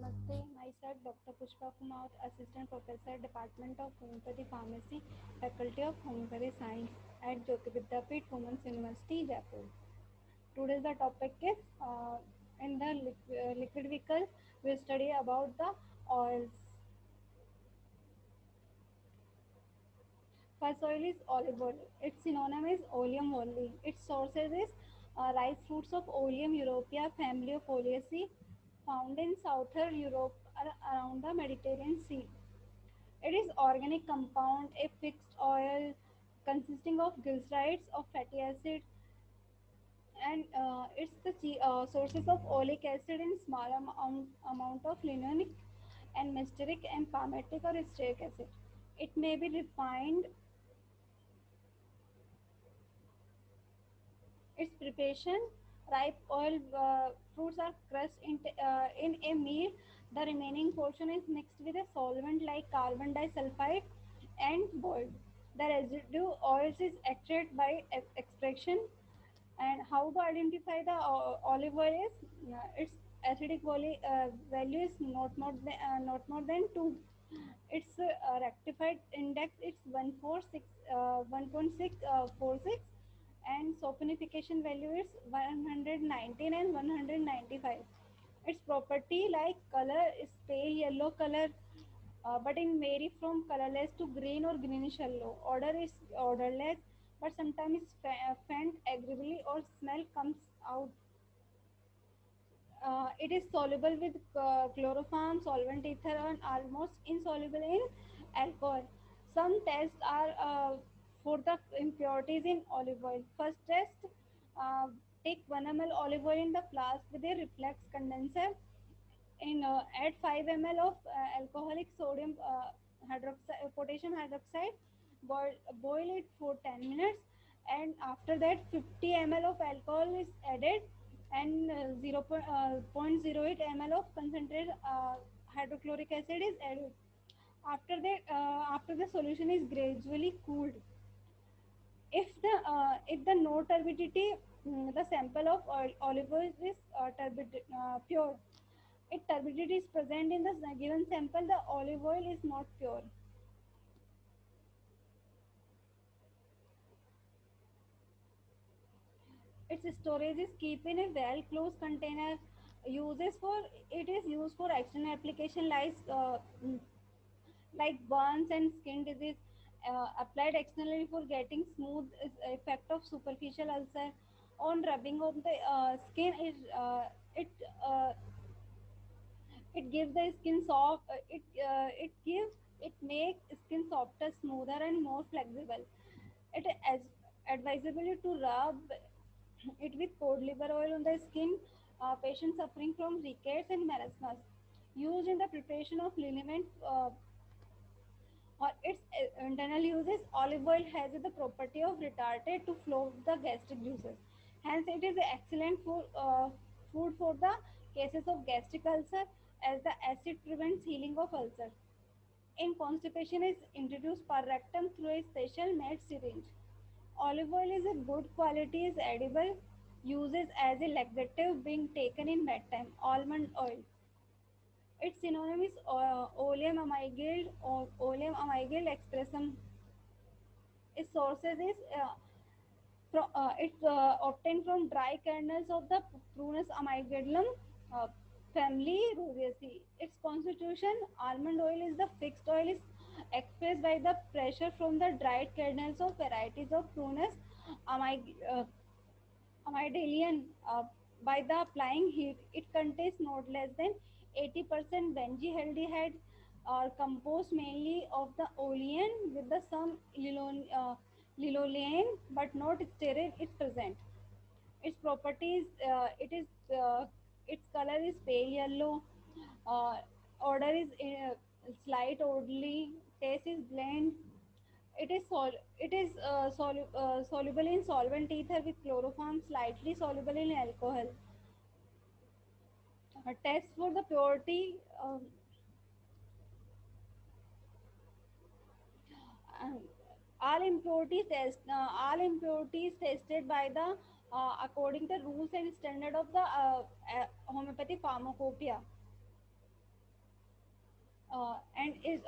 Namaste. Myself, Dr. Pushpa Kumar, Assistant Professor, Department of Homeopathy Pharmacy, Faculty of Homeopathy Science at Jyoti Vidyapeeth Women's University, Jaipur. Today's the topic is in the liquid vehicle. We study about the oils. First oil is olive oil. Its synonym is Oleum oleae. Its sources is ripe fruits of Oleum europaea family of Oleaceae, found in southern Europe around the Mediterranean Sea. It is organic compound, a fixed oil consisting of glycerides of fatty acid, and it's the sources of oleic acid in small amount of linoleic and mesteric and palmitic or stearic acid. It may be refined. Its preparation: ripe oil fruits are crushed in a meal. The remaining portion is mixed with a solvent like carbon disulfide and boiled. The residue oils is extracted by extraction. And how to identify the olive oil is its acidic value is not more than 2. Its rectified index is 1.646, and saponification value is 119 and 195. Its property like color is pale yellow color, but it vary from colorless to green or greenish yellow. Odor is odorless, but sometimes faint agreeably or smell comes out. It is soluble with chloroform, solvent ether, and almost insoluble in alcohol. Some tests are for the impurities in olive oil. First test: uh, take 1 ml olive oil in the flask with a reflex condenser. Add 5 ml of alcoholic sodium potassium hydroxide. Boil it for 10 minutes, and after that 50 ml of alcohol is added, and 0.08 ml of concentrated hydrochloric acid is added. After the solution is gradually cooled, if the no turbidity, the sample of olive oil is pure. If turbidity is present in the given sample, the olive oil is not pure. Its storage is kept in a well closed container. Uses for It is used for external application like burns and skin disease. Applied externally for getting smooth effect of superficial ulcer. On rubbing of the skin, it uh, it gives the skin soft. It makes skin softer, smoother, and more flexible. It is advisable to rub it with cod liver oil on the skin. Patients suffering from rickets and marasmus. Used in the preparation of liniment or its internal uses. Olive oil has the property of retarded to flow of the gastric juices. Hence, it is excellent food for the cases of gastric ulcer, as the acid prevents healing of ulcer. In constipation is introduced per rectum through a special made syringe. Olive oil is a good quality, is edible. Uses as a laxative being taken in bedtime. Almond oil. Its synonym is Oleum amygdale or Oleum amygdale expressum. Its sources is it's obtained from dry kernels of the Prunus amygdalum uh, family Rosaceae. Its constitution: almond oil is the fixed oil is expressed by the pressure from the dried kernels of varieties of Prunus amyg- uh, amygdalian by the applying heat. It contains not less than 80% benzaldehyde, are composed mainly of the olein with the some linolein, but not stearate is present. Its properties: its color is pale yellow, uh, odor is slight oddly, taste is bland. It is soluble in solvent ether with chloroform, slightly soluble in alcohol. Test for the purity: um, all impurities tested by the according to rules and standard of the homeopathy pharmacopoeia. and is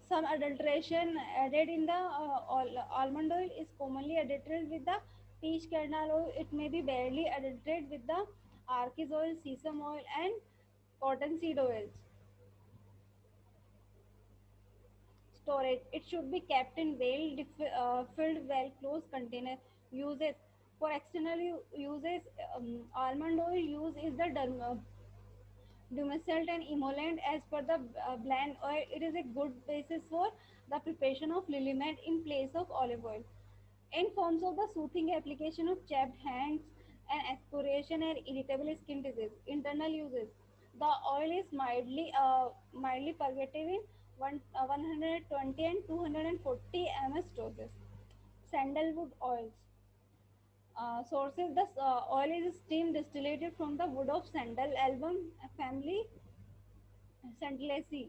some adulteration added in the almond oil is commonly adulterated with the peach kernel oil. It may be barely adulterated with the arachis oil, sesame oil, and cottonseed oils. Storage. It should be kept in filled, well closed container. Uses for external uses, almond oil use is the Dumeselt and emollient as per the blend oil. It is a good basis for the preparation of liniment in place of olive oil. In forms of the soothing application of chapped hands and expiration and irritable skin disease. Internal uses. The oil is mildly purgative in 120 and 240 ms doses. Sandalwood oils. Sources: the oil is steam distillated from the wood of sandal album family Sandalaceae.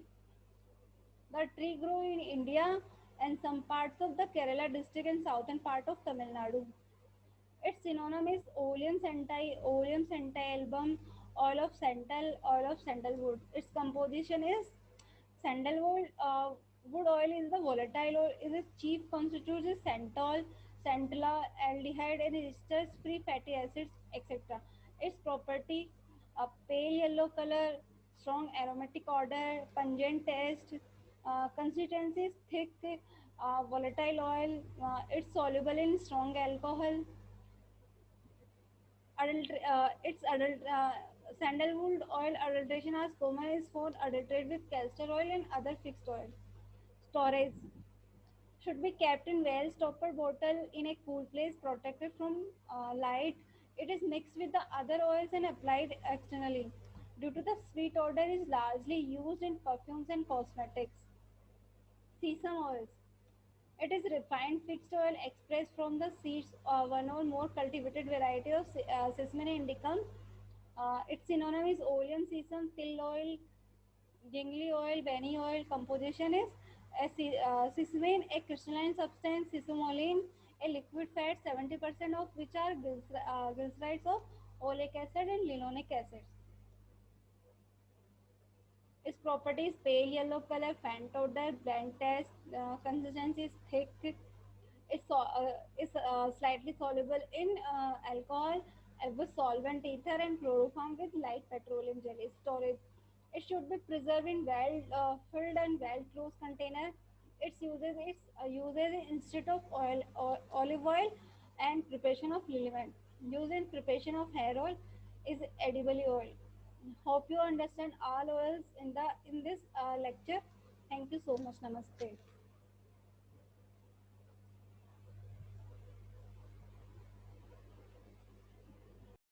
The tree grow in India and some parts of the Kerala district and southern part of Tamil Nadu. Its synonym is Oleum album, oil of sandalwood. Its composition is sandalwood. Wood oil is the volatile oil. Its chief constituents is xanthol, xanthella, aldehyde, and esters-free fatty acids, etc. Its property: a pale yellow color, strong aromatic odor, pungent taste, consistency is thick, volatile oil. It's soluble in strong alcohol. It's sandalwood oil adulteration as common is found adulterated with castor oil and other fixed oils. Storage should be kept in well stoppered bottle in a cool place, protected from light. It is mixed with the other oils and applied externally. Due to the sweet odor, is largely used in perfumes and cosmetics. Sesame oils. It is refined fixed oil expressed from the seeds of one or more cultivated variety of Sesame indicum. Its synonym is oleum, sesame, till oil, jingly oil, benny oil. Composition is sesame, a crystalline substance, sesamoline, a liquid fat, 70% of which are glycerides of oleic acid and linoleic acid. Its property is pale yellow color, faint odor, bland taste, consistency is thick, is slightly soluble in alcohol with solvent ether and chloroform with light petroleum jelly. Storage: it should be preserved in well filled and well closed container. Its uses instead of olive oil and preparation of liniment. Use in preparation of hair oil is edible oil. Hope you understand all oils in this lecture. Thank you so much. Namaste.